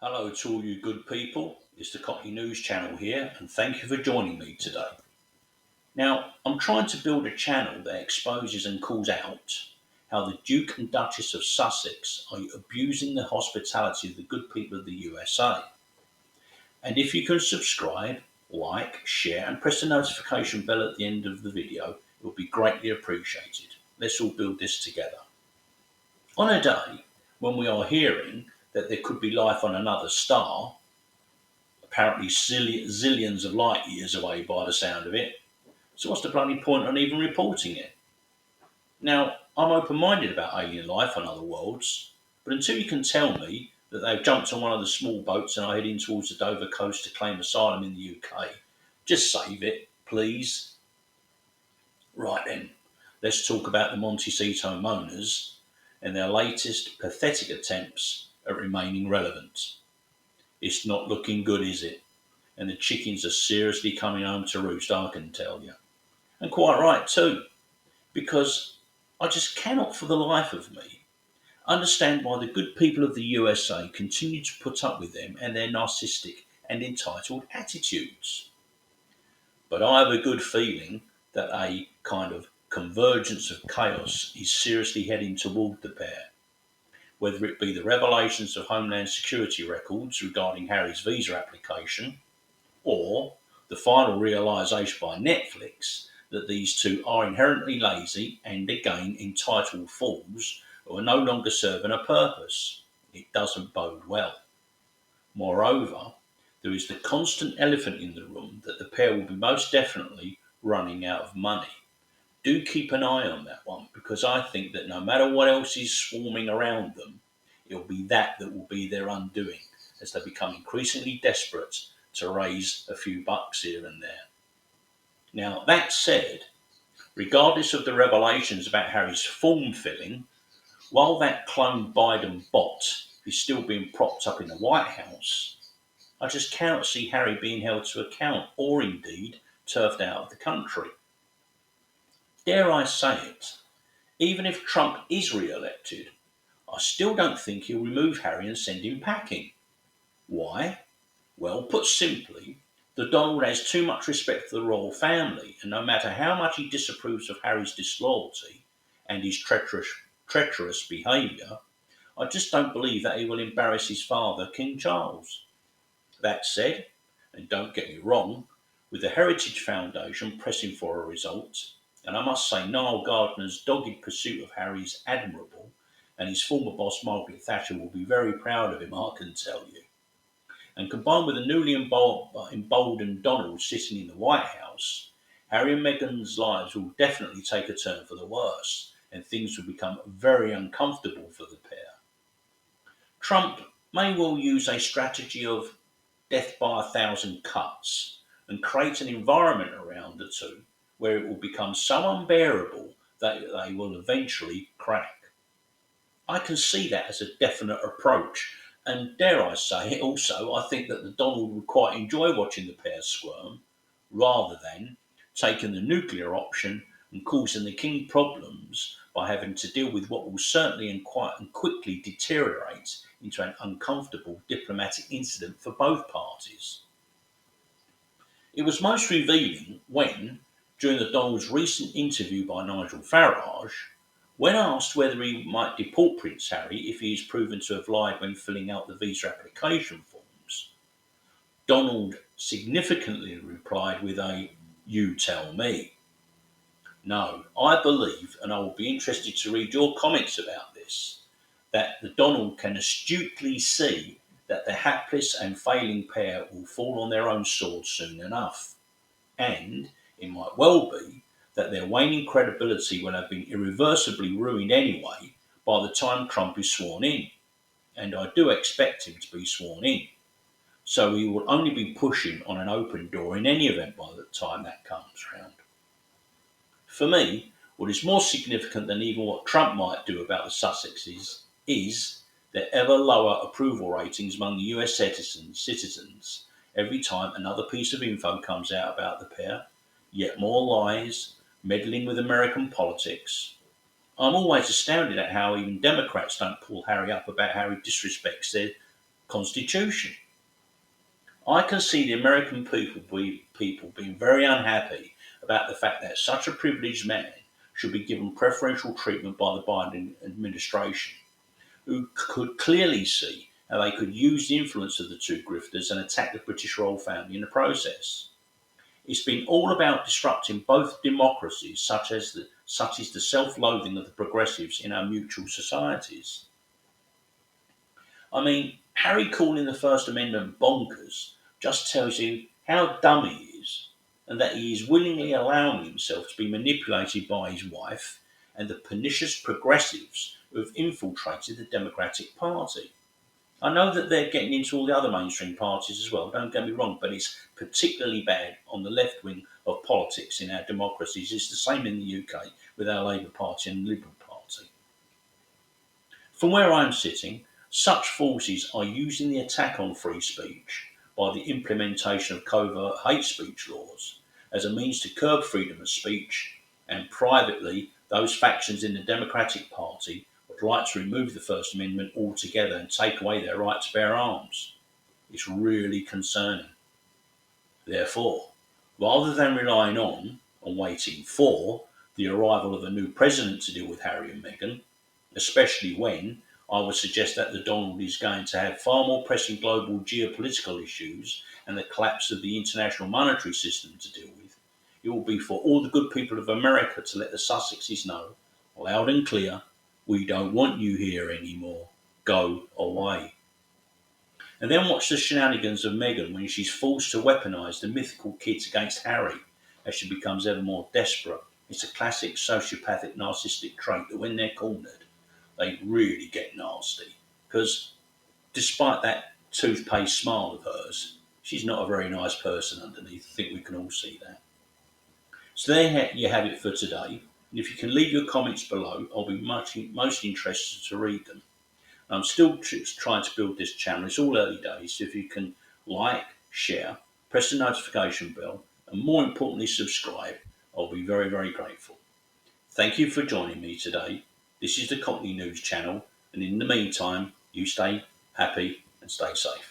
Hello to all you good people. It's the Cockney News channel here, and thank you for joining me today. Now, I'm trying to build a channel that exposes and calls out how the Duke and Duchess of Sussex are abusing the hospitality of the good people of the USA. And if you can subscribe, like, share, and press the notification bell at the end of the video, it will be greatly appreciated. Let's all build this together. On a day when we are hearing that there could be life on another star, apparently zillions of light years away by the sound of it. So what's the bloody point on even reporting it? Now, I'm open-minded about alien life on other worlds, but until you can tell me that they've jumped on one of the small boats and are heading towards the Dover coast to claim asylum in the UK, just save it, please. Right then, let's talk about the Monticito moaners and their latest pathetic attempts at remaining relevant. It's not looking good, is it? And the chickens are seriously coming home to roost, I can tell you. And quite right too, because I just cannot for the life of me understand why the good people of the USA continue to put up with them and their narcissistic and entitled attitudes. But I have a good feeling that a kind of convergence of chaos is seriously heading toward the pair, whether it be the revelations of Homeland Security records regarding Harry's visa application, or the final realisation by Netflix that these two are inherently lazy and again entitled fools who are no longer serving a purpose. It doesn't bode well. Moreover, there is the constant elephant in the room that the pair will be most definitely running out of money. Do keep an eye on that one, because I think that no matter what else is swarming around them, it'll be that will be their undoing as they become increasingly desperate to raise a few bucks here and there. Now, that said, regardless of the revelations about Harry's form filling, while that clone Biden bot is still being propped up in the White House, I just cannot see Harry being held to account or indeed turfed out of the country. Dare I say it, even if Trump is re-elected, I still don't think he'll remove Harry and send him packing. Why? Well, put simply, the Donald has too much respect for the royal family, and no matter how much he disapproves of Harry's disloyalty and his treacherous behaviour, I just don't believe that he will embarrass his father, King Charles. That said, and don't get me wrong, with the Heritage Foundation pressing for a result, and I must say Niall Gardner's dogged pursuit of Harry is admirable, and his former boss Margaret Thatcher will be very proud of him, I can tell you. And combined with the newly emboldened Donald sitting in the White House, Harry and Meghan's lives will definitely take a turn for the worse, and things will become very uncomfortable for the pair. Trump may well use a strategy of death by 1,000 cuts and create an environment around the two where it will become so unbearable that they will eventually crack. I can see that as a definite approach, and dare I say it also, I think that the Donald would quite enjoy watching the pair squirm, rather than taking the nuclear option and causing the king problems by having to deal with what will certainly and quickly deteriorate into an uncomfortable diplomatic incident for both parties. It was most revealing when, during the Donald's recent interview by Nigel Farage, when asked whether he might deport Prince Harry if he is proven to have lied when filling out the visa application forms, Donald significantly replied with a "You tell me." No, I believe, and I will be interested to read your comments about this, that the Donald can astutely see that the hapless and failing pair will fall on their own sword soon enough. And it might well be that their waning credibility will have been irreversibly ruined anyway by the time Trump is sworn in. And I do expect him to be sworn in. So he will only be pushing on an open door in any event by the time that comes round. For me, what is more significant than even what Trump might do about the Sussexes is their ever lower approval ratings among the US citizens every time another piece of info comes out about the pair, yet more lies, meddling with American politics. I'm always astounded at how even Democrats don't pull Harry up about how he disrespects their Constitution. I can see the American people being very unhappy about the fact that such a privileged man should be given preferential treatment by the Biden administration, who could clearly see how they could use the influence of the two grifters and attack the British royal family in the process. It's been all about disrupting both democracies, such is the self-loathing of the progressives in our mutual societies. I mean, Harry calling the First Amendment bonkers just tells you how dumb he is, and that he is willingly allowing himself to be manipulated by his wife and the pernicious progressives who have infiltrated the Democratic Party. I know that they're getting into all the other mainstream parties as well, don't get me wrong, but it's particularly bad on the left wing of politics in our democracies. It's the same in the UK with our Labour Party and Liberal Party. From where I'm sitting, such forces are using the attack on free speech by the implementation of covert hate speech laws as a means to curb freedom of speech, and privately, those factions in the Democratic Party would like to remove the First Amendment altogether and take away their right to bear arms. It's really concerning. Therefore, rather than relying on and waiting for the arrival of a new president to deal with Harry and Meghan, especially when I would suggest that the Donald is going to have far more pressing global geopolitical issues and the collapse of the international monetary system to deal with, it will be for all the good people of America to let the Sussexes know, loud and clear, we don't want you here anymore. Go away. And then watch the shenanigans of Meghan when she's forced to weaponise the mythical kids against Harry as she becomes ever more desperate. It's a classic sociopathic narcissistic trait that when they're cornered, they really get nasty. Because despite that toothpaste smile of hers, she's not a very nice person underneath. I think we can all see that. So there you have it for today. And if you can leave your comments below, I'll be most interested to read them. I'm still trying to build this channel. It's all early days. So if you can like, share, press the notification bell, and more importantly, subscribe, I'll be very, very grateful. Thank you for joining me today. This is the Cockney News channel. And in the meantime, you stay happy and stay safe.